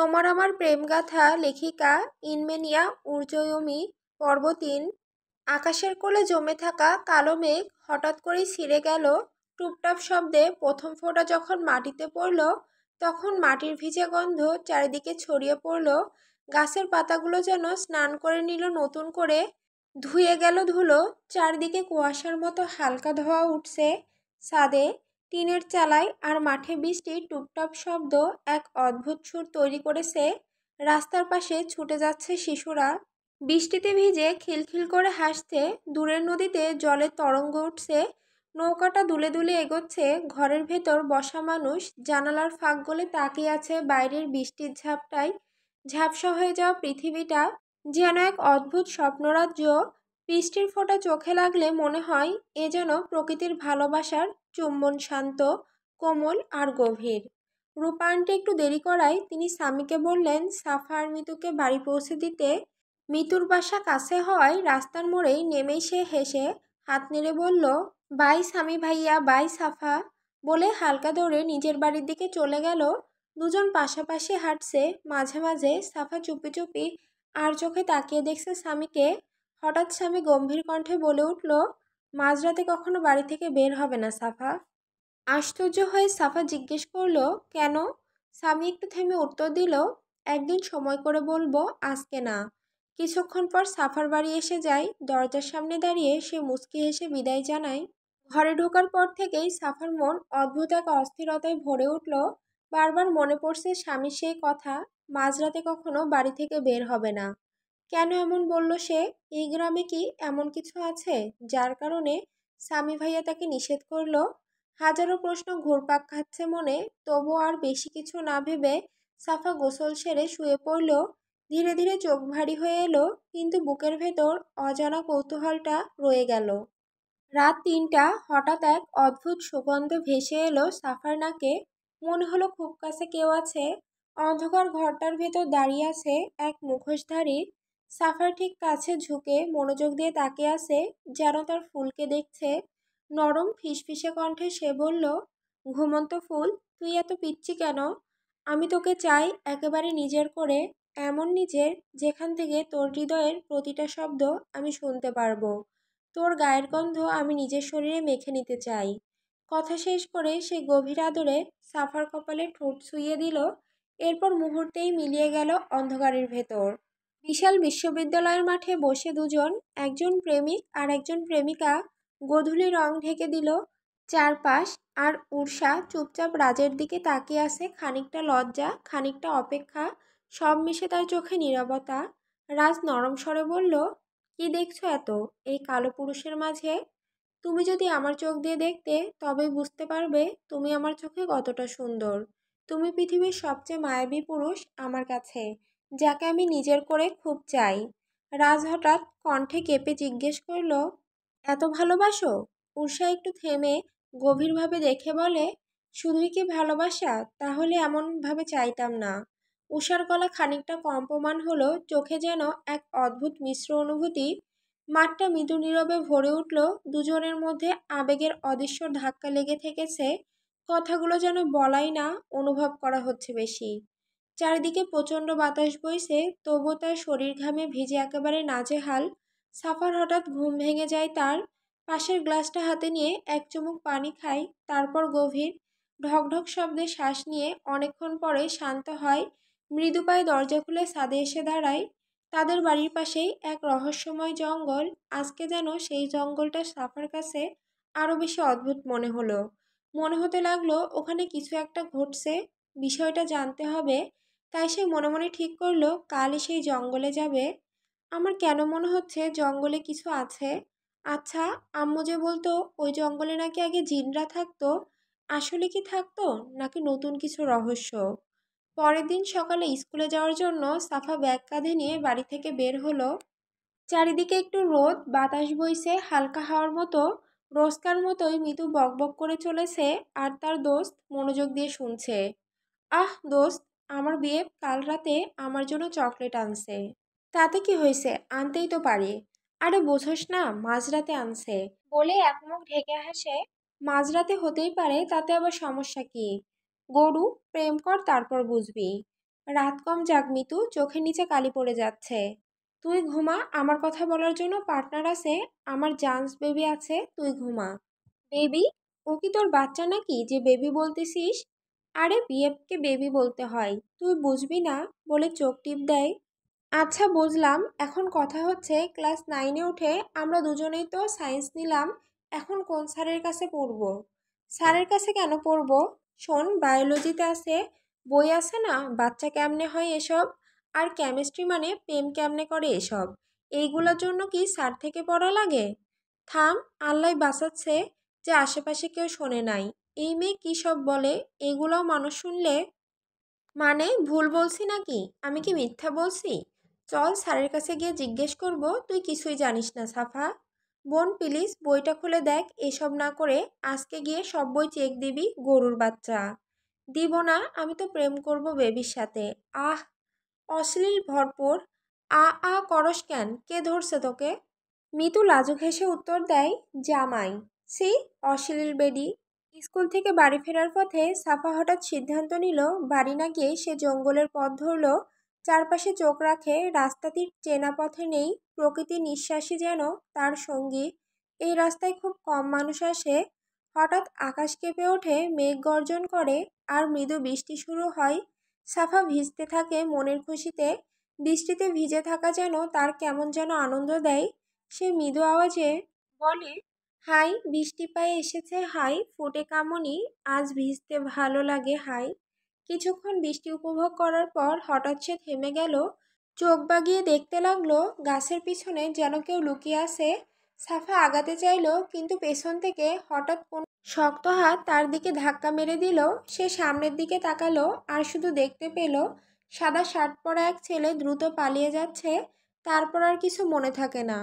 তোমার আমার প্রেমগাথা লেখিকা ইনমেনিয়া উর্জয়মি পর্ব ৩। আকাশের কোলে জমে থাকা কালো মেঘ হঠাৎ করেই ছিঁড়ে গেল। টুপটাপ শব্দে প্রথম ফোঁটা যখন মাটিতে পড়ল, তখন মাটির ভিজে গন্ধ চারিদিকে ছড়িয়ে পড়ল। গাছের পাতাগুলো যেন স্নান করে নিল নতুন করে। ধুয়ে গেল ধুলো, চারদিকে কুয়াশার মতো হালকা ধোঁয়া উঠছে। ছাদে, টিনের চালায় আর মাঠে বৃষ্টির টুপটাপ শব্দ এক অদ্ভুত সুর তৈরি করেছে। রাস্তার পাশে ছুটে যাচ্ছে শিশুরা, বৃষ্টিতে ভিজে খিলখিল করে হাসছে। দূরের নদীতে জলের তরঙ্গ উঠছে। নৌকাটা দুলে দুলে এগোচ্ছে। ঘরের ভেতর বসা মানুষ জানালার ফাঁক গলে তাকিয়ে আছে বাইরের বৃষ্টির ঝাপটায়। ঝাপসা হয়ে যাওয়া পৃথিবীটা যেন এক অদ্ভুত স্বপ্নরাজ্য। বৃষ্টির ফোঁটা চোখে লাগলে মনে হয় এ যেন প্রকৃতির ভালোবাসার চুম্বন, শান্ত, কোমল আর গভীর। রূপা আন্টি একটু দেরি করায় তিনি স্বামীকে বললেন সাফা আর মিতুকে বাড়ি পৌঁছে দিতে। মিতুর বাসা কাছে হওয়ায় রাস্তার মোড়েই নেমেই সে হেসে হাত নেড়ে বলল, বাই স্বামী ভাইয়া, বাই সাফা, বলে হালকা দৌড়ে নিজের বাড়ির দিকে চলে গেল। দুজন পাশাপাশি হাঁটছে। মাঝে মাঝে সাফা চুপি চুপি আর চোখে তাকিয়ে দেখছে স্বামীকে। হঠাৎ স্বামী গম্ভীর কণ্ঠে বলে উঠল, মাঝরাতে কখনো বাড়ি থেকে বের হবে না সাফা। আশ্চর্য হয়ে সাফা জিজ্ঞেস করলো, কেন? স্বামী একটু থেমে উত্তর দিল, একদিন সময় করে বলবো, আজকে না। কিছুক্ষণ পর সাফার বাড়ি এসে যায়। দরজার সামনে দাঁড়িয়ে সে মুচকি হেসে বিদায় জানায়। ঘরে ঢোকার পর থেকেই সাফার মন অদ্ভুত এক অস্থিরতায় ভরে উঠল। বারবার মনে পড়ছে স্বামীর সেই কথা, মাঝরাতে কখনো বাড়ি থেকে বের হবে না। কেন এমন বলল সে? এই গ্রামে কি এমন কিছু আছে যার কারণে স্বামী ভাইয়া তাকে নিষেধ করলো? হাজারো প্রশ্ন ঘুরপাক খাচ্ছে মনে। তবু আর বেশি কিছু না ভেবে সাফা গোসল সেরে শুয়ে পড়ল। ধীরে ধীরে চোখ ভারী হয়ে এলো, কিন্তু বুকের ভেতর অজানা কৌতূহলটা রয়ে গেল। রাত ৩টা, হঠাৎ এক অদ্ভুত সুগন্ধ ভেসে এলো সাফার নাকে। মনে হলো খুব কাছে কেউ আছে। অন্ধকার ঘরটার ভেতর দাঁড়িয়ে আছে এক মুখোশধারী। সাফার ঠিক কাছে ঝুঁকে মনোযোগ দিয়ে তাকিয়ে আছে, যেন তার ফুলকে দেখছে। নরম ফিসফিসে কণ্ঠে সে বলল, ঘুমন্ত ফুল, তুই এত পিচ্ছি কেন? আমি তোকে চাই একেবারে নিজের করে, এমন নিজের যেখান থেকে তোর হৃদয়ের প্রতিটা শব্দ আমি শুনতে পারবো। তোর গায়ের গন্ধ আমি নিজের শরীরে মেখে নিতে চাই। কথা শেষ করে সে গভীর আদরে সাফার কপালে ঠোঁট ছুঁয়ে দিল। এরপর মুহূর্তেই মিলিয়ে গেল অন্ধকারের ভেতর। বিশাল বিশ্ববিদ্যালয়ের মাঠে বসে দুজন, একজন প্রেমিক আর একজন প্রেমিকা। গোধূলি রং ঢেকে দিল চারপাশ, আর উর্ষা চুপচাপ রাজের দিকে তাকিয়ে আছে, খানিকটা লজ্জা, খানিকটা অপেক্ষা, সব মিশে তার চোখে নীরবতা। রাজ নরম স্বরে বলল, কি দেখছো এত এই কালো পুরুষের মাঝে? তুমি যদি আমার চোখ দিয়ে দেখতে, তবেই বুঝতে পারবে তুমি আমার চোখে কতটা সুন্দর। তুমি পৃথিবীর সবচেয়ে মায়াবী পুরুষ আমার কাছে, যাকে আমি নিজের করে খুব চাই। রাজ হঠাৎ কণ্ঠে কেঁপে জিজ্ঞেস করল, এত ভালোবাসো? উষা একটু থেমে গভীরভাবে দেখে বলে, শুধুই কি ভালোবাসা? তাহলে এমনভাবে চাইতাম না। উষার গলা খানিকটা কম্পমান হলো, চোখে যেন এক অদ্ভুত মিশ্র অনুভূতি। মাঠটা মৃদু নীরবে ভরে উঠল। দুজনের মধ্যে আবেগের অদৃশ্য ধাক্কা লেগে থেকেছে। কথাগুলো যেন বলাই না, অনুভব করা হচ্ছে বেশি। চারিদিকে প্রচণ্ড বাতাস বইছে, তবু তার শরীর ঘামে ভিজে একেবারে নাজেহাল। সাফার হঠাৎ ঘুম ভেঙে যায় তার। পাশের গ্লাসটা হাতে নিয়ে এক চুমুক পানি খায়, তারপর গভীর ঢকঢক শব্দে শ্বাস নিয়ে অনেকক্ষণ পরে শান্ত হয়। মৃদু পায়ে দরজা খুলে ছাদে এসে দাঁড়ায়। তাদের বাড়ির পাশেই এক রহস্যময় জঙ্গল। আজকে যেন সেই জঙ্গলটা সাফার কাছে আরও বেশি অদ্ভুত মনে হলো। মনে হতে লাগলো ওখানে কিছু একটা ঘটছে, বিষয়টা জানতে হবে। তাই সে মনে মনে ঠিক করলো কালই সেই জঙ্গলে যাবে। আমার কেন মনে হচ্ছে জঙ্গলে কিছু আছে। আচ্ছা, আম্মু যে বলতো ওই জঙ্গলে নাকি আগে জিনরা থাকতো, আসলে কি থাকতো নাকি নতুন কিছু রহস্য? পরের দিন সকালে স্কুলে যাওয়ার জন্য সাফা ব্যাগ কাঁধে নিয়ে বাড়ি থেকে বের হলো। চারিদিকে একটু রোদ, বাতাস বইছে হালকা হাওয়ার মতো। রোজকার মতোই মিতু বকবক করে চলেছে, আর তার দোস্ত মনোযোগ দিয়ে শুনছে। আহ দোস্ত, আমার বিয়ে কাল রাতে আমার জন্য চকলেট আনছে। তাতে কি হয়েছে, আনতেই তো পারি। আরে বোঝোস না, মাঝরাতে আনছে, বলে এক মুখ ঢেকে হাসে। মাঝরাতে হতেই পারে, তাতে আবার সমস্যা কি? গরু, প্রেম কর তারপর বুঝবি। রাত কম জাগ মিতু, চোখের নিচে কালি পড়ে যাচ্ছে। তুই ঘুমা, আমার কথা বলার জন্য পার্টনার আছে, আমার জান্স বেবি আছে, তুই ঘুমা। বেবি? ও কি তোর বাচ্চা নাকি যে বেবি বলতেছিস? আরে বিএফকে বেবি বলতে হয়, তুই বুঝবি না বলে চোখ টিপ দেয়। আচ্ছা বুঝলাম, এখন কথা হচ্ছে ক্লাস 9-এ উঠে আমরা দুজনেই তো সায়েন্স নিলাম, এখন কোন স্যারের কাছে পড়বো? স্যারের কাছে কেন পড়বো? শোন, বায়োলজিতে আছে, বই আছে না, বাচ্চা কেমনে হয় এসব, আর কেমিস্ট্রি মানে প্রেম কেমনে করে এসব, এইগুলোর জন্য কি স্যার থেকে পড়া লাগে? থাম, আল্লাহ বাঁচাচ্ছে যে আশেপাশে কেউ শোনে নাই। এই মেয়ে কী সব বলে, এগুলোও মানুষ শুনলে? মানে ভুল বলছি নাকি? আমি কি মিথ্যা বলছি? চল স্যারের কাছে গিয়ে জিজ্ঞেস করব, তুই কিছুই জানিস না সাফা। বোন প্লিজ বইটা খুলে দেখ, এসব না করে আজকে গিয়ে সব বই চেক দিবি, গরুর বাচ্চা। দিব না, আমি তো প্রেম করব বেবির সাথে। আহ, অশ্লীল ভরপুর। আ আ করস কেন, কে ধরছে তোকে? মিতু লাজুক হেসে উত্তর দেয়, জামাই। সি, অশ্লীল বেডি। স্কুল থেকে বাড়ি ফেরার পথে সাফা হঠাৎ সিদ্ধান্ত নিল বাড়ি না গিয়ে সে জঙ্গলের পথ ধরল। চারপাশে চোখ রাখে, রাস্তাটির চেনা পথে নেই, প্রকৃতির নিঃশ্বাসই যেন তার সঙ্গী। এই রাস্তায় খুব কম মানুষ আসে। হঠাৎ আকাশ কেঁপে ওঠে, মেঘ গর্জন করে, আর মৃদু বৃষ্টি শুরু হয়। সাফা ভিজতে থাকে মনের খুশিতে। বৃষ্টিতে ভিজে থাকা যেন তার কেমন যেন আনন্দ দেয়। সে মৃদু আওয়াজে বলে, হাই, বৃষ্টি পায়ে এসেছে, হাই ফুটে কামনি, আজ ভিজতে ভালো লাগে, হাই। কিছুক্ষণ বৃষ্টি উপভোগ করার পর হঠাৎ সে থেমে গেল। চোখ বাগিয়ে দেখতে লাগলো, গাছের পিছনে যেন কেউ লুকিয়ে আছে। সাফা আগাতে চাইলো, কিন্তু পেছন থেকে হঠাৎ কোন শক্ত হাত তার দিকে ধাক্কা মেরে দিল। সে সামনের দিকে তাকালো, আর শুধু দেখতে পেল সাদা শার্ট পরা এক ছেলে দ্রুত পালিয়ে যাচ্ছে। তারপর আর কিছু মনে থাকে না।